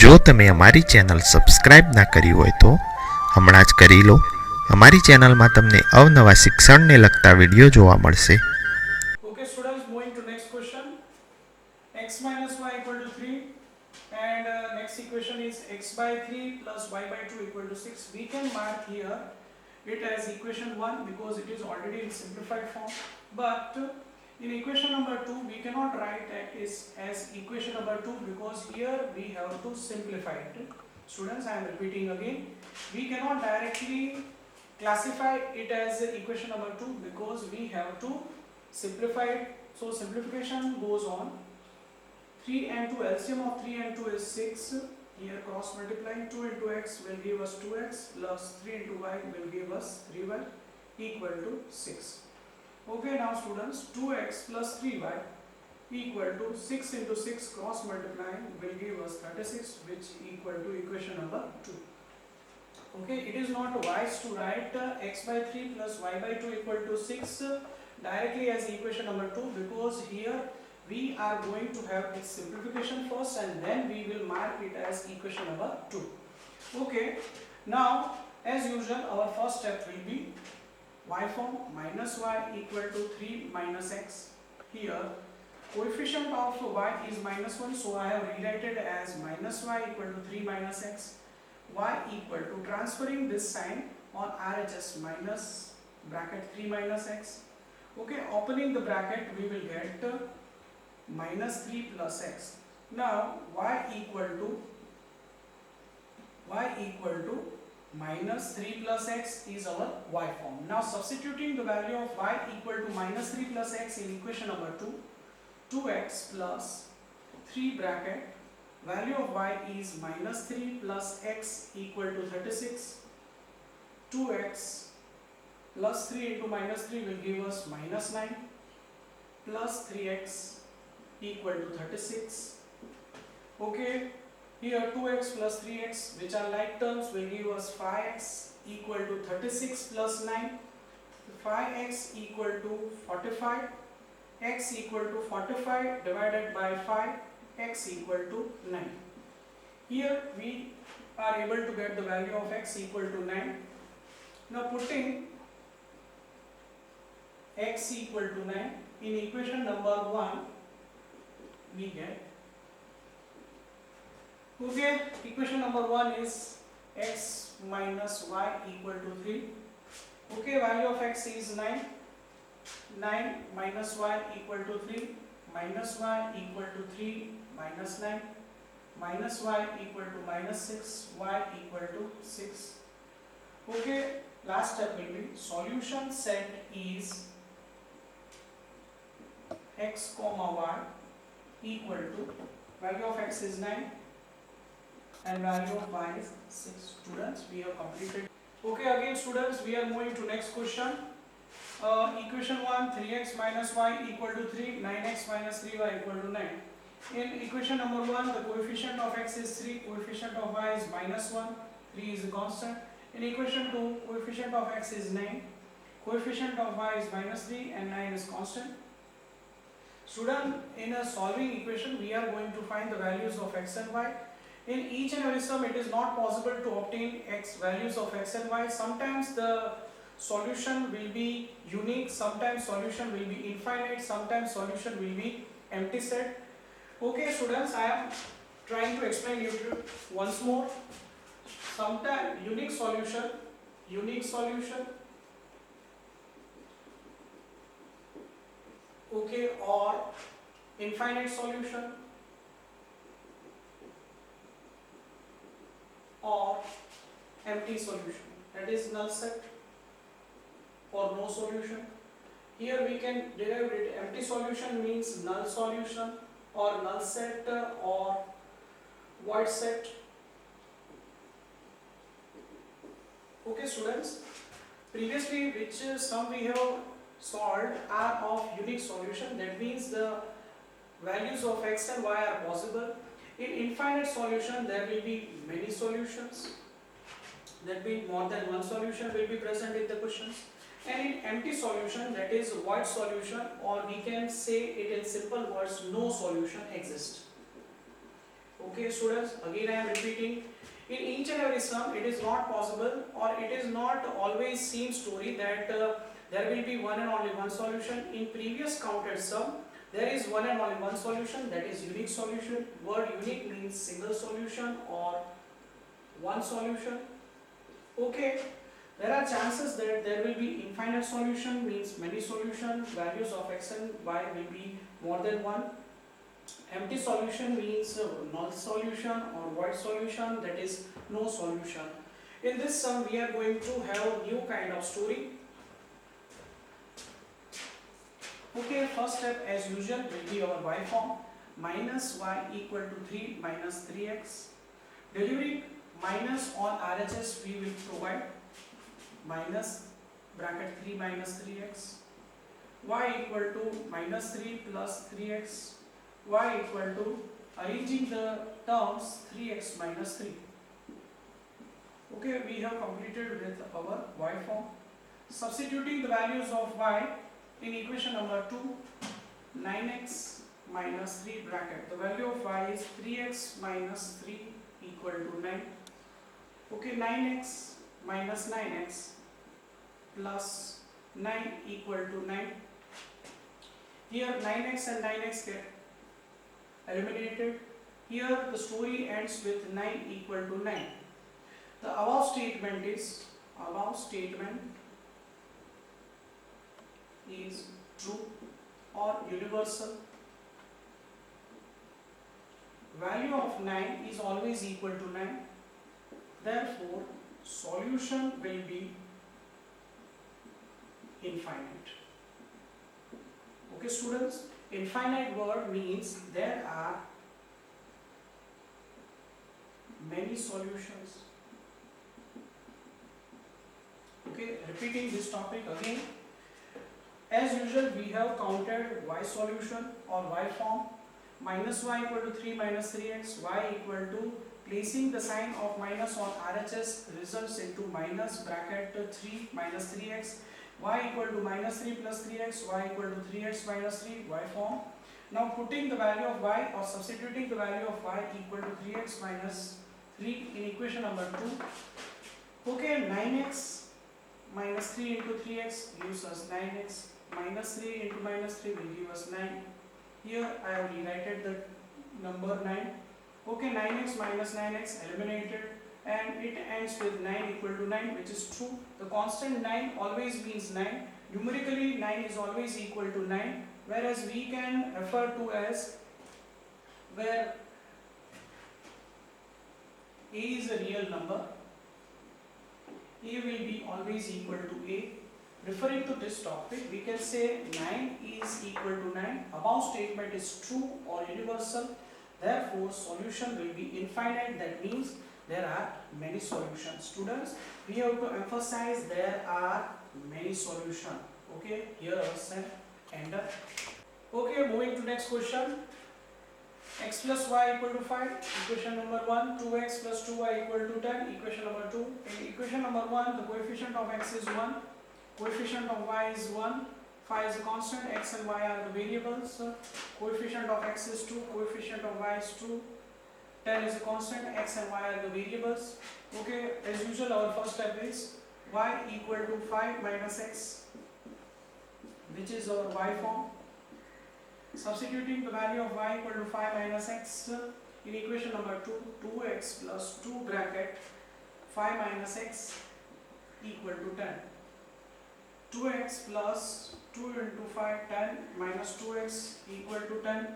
જો તમે અમારી ચેનલ સબસ્ક્રાઇબ ના કરી હોય તો હમણાં જ કરી લો. અમારી ચેનલમાં તમને અવનવા શિક્ષણને લગતા વિડીયો જોવા મળશે. Okay, students, moving to next question. X minus y equal to 3 and next equation is x by 3 plus y by 2 equal to 6. We can mark here it as equation 1 because it is already in simplified form, but in equation number 2 we cannot write it as equation number 2 because here we have to simplify it. Students, I am repeating again, we cannot directly classify it as equation number 2 because we have to simplify it. So simplification goes on. 3 and 2, LCM of 3 and 2 is 6. Here cross multiplying, 2 into x will give us 2x plus 3 into y will give us 3y equal to 6. Okay, now students, 2x plus 3y equal to 6 into 6 cross multiplying will give us 36, which equal to equation number 2. Okay, it is not wise to write x by 3 plus y by 2 equal to 6 directly as equation number 2 because here we are going to have its simplification first and then we will mark it as equation number 2. Okay, now as usual our first step will be y form, minus y equal to 3 minus x. Here coefficient of y is minus 1, so I have rewritten it as minus y equal to 3 minus x. Y equal to, transferring this sign on RHS, minus bracket 3 minus x. Okay, opening the bracket we will get minus 3 plus x. Now y equal to minus 3 plus x is our y form. Now substituting the value of y equal to minus 3 plus x in equation number 2, 2x plus 3 bracket value of y is minus 3 plus x equal to 36. 2x plus 3 into minus 3 will give us minus 9 plus 3x equal to 36. Okay, here 2x plus 3x, which are like terms, will give us 5x equal to 36 plus 9. 5x equal to 45. X equal to 45 divided by 5, x equal to 9. Here we are able to get the value of x equal to 9. Now putting x equal to 9 in equation number 1, we get, okay, equation number 1 is x minus y equal to 3. Okay, value of x is 9. 9 minus y equal to 3, minus y equal to 3 minus 9, minus y equal to minus 6, y equal to 6. Okay, last step will be solution set is x comma y equal to, value of x is 9 and value of y is 6. Students, we have completed. Okay, again students, we are moving to next question. Equation 1, 3x minus y equal to 3, 9x minus 3y equal to 9. In equation number 1, the coefficient of x is 3, coefficient of y is minus 1, 3 is a constant. In equation 2, coefficient of x is 9, coefficient of y is minus 3 and 9 is constant. Student, in a solving equation we are going to find the values of x and y. In each and every sum it is not possible to obtain values of x and y. Sometimes the solution will be unique, sometimes solution will be infinite, sometimes solution will be empty set. Okay students, I am trying to explain you once more. Sometimes unique solution, okay, or infinite solution, or empty solution, that is null set or no solution. Here we can derive it. Empty solution means null solution or null set or void set. Okay students, previously which sum we have solved are of unique solution, that means the values of x and y are possible. In infinite solution there will be many solutions, that means more than one solution will be present in the questions. And in empty solution, that is void solution, or we can say it in simple words, no solution exists. Okay students, again I am repeating, in each and every sum it is not possible or it is not always same story that there will be one and only one solution. In previous counted sum there is one and only one solution, that is unique solution. Word unique means single solution or one solution. Okay, there are chances that there will be infinite solution, means many solutions. Values of x and y will be more than one. Empty solution means null solution or void solution, that is no solution. In this sum we are going to have new kind of story. Okay, first step as usual will be our y form, minus y equal to 3 minus 3x. Delivering minus on RHS we will provide minus bracket 3 minus 3x, y equal to minus 3 plus 3x, y equal to, arranging the terms, 3x minus 3. Okay, we have completed with our y form. Substituting the values of y in equation number 2, 9x minus 3 bracket, the value of y is 3x minus 3 equal to 9. Okay, 9x minus 9x plus 9 equal to 9. Here 9x and 9x get eliminated. Here the story ends with 9 equal to 9. The above statement is true or universal. Value of 9 is always equal to 9. Therefore, solution will be infinite. Okay students, infinite word means there are many solutions. Okay, repeating this topic again. As usual we have counted y solution or y form, minus y equal to 3 minus 3x, y equal to, placing the sign of minus on RHS results into minus bracket 3 minus 3x, y equal to minus 3 plus 3x, y equal to 3x minus 3, y form. Now putting the value of y or substituting the value of y equal to 3x minus 3 in equation number 2. Okay, 9x minus 3 into 3x gives us 9x, minus 3 into minus 3 will give us 9. Here I have rewritten the number 9. Okay, 9x minus 9x eliminated and it ends with 9 equal to 9, which is true. The constant 9 always means 9. Numerically 9 is always equal to 9, whereas we can refer to as where a is a real number, a will be always equal to a. Referring to this topic, we can say 9 is equal to 9. Above statement is true or universal. Therefore, solution will be infinite. That means there are many solutions. Students, we have to emphasize there are many solutions. Okay, here our set ender. Okay, moving to next question. X plus y equal to 5. Equation number 1. 2x plus 2y equal to 10. Equation number 2. In equation number 1, the coefficient of x is 1. Coefficient of y is 1, phi is a constant, x and y are the variables. Coefficient of x is 2, coefficient of y is 2, 10 is a constant, x and y are the variables. Okay, as usual our first step is y equal to 5 minus x, which is our y form. Substituting the value of y equal to 5 minus x in equation number 2, 2x plus 2 bracket 5 minus x equal to 10. 2x plus 2 into 5, 10 minus 2x equal to 10.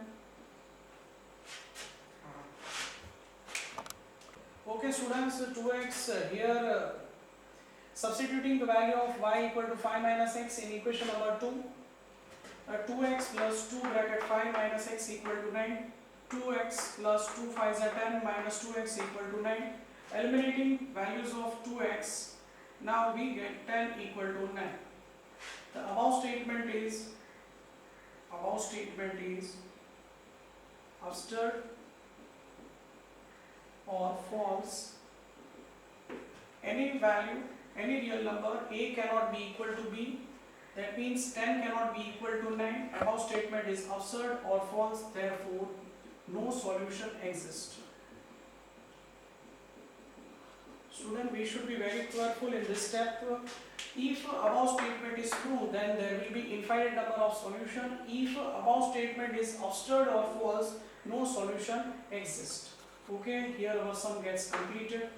Okay students, 2x here substituting the value of y equal to 5 minus x in equation number 2. 2x plus 2 bracket 5 minus x equal to 9. 2x plus 2 5 is 10 minus 2x equal to 9. Eliminating values of 2x, now we get 10 equal to 9. The above statement is absurd or false. Any value, any real number a cannot be equal to b. That means 10 cannot be equal to 9. Above statement is absurd or false. Therefore, no solution exists. Student, we should be very careful in this step. If above statement is true, then there will be infinite number of solution. If above statement is absurd or false, no solution exists. Okay, here our sum gets completed.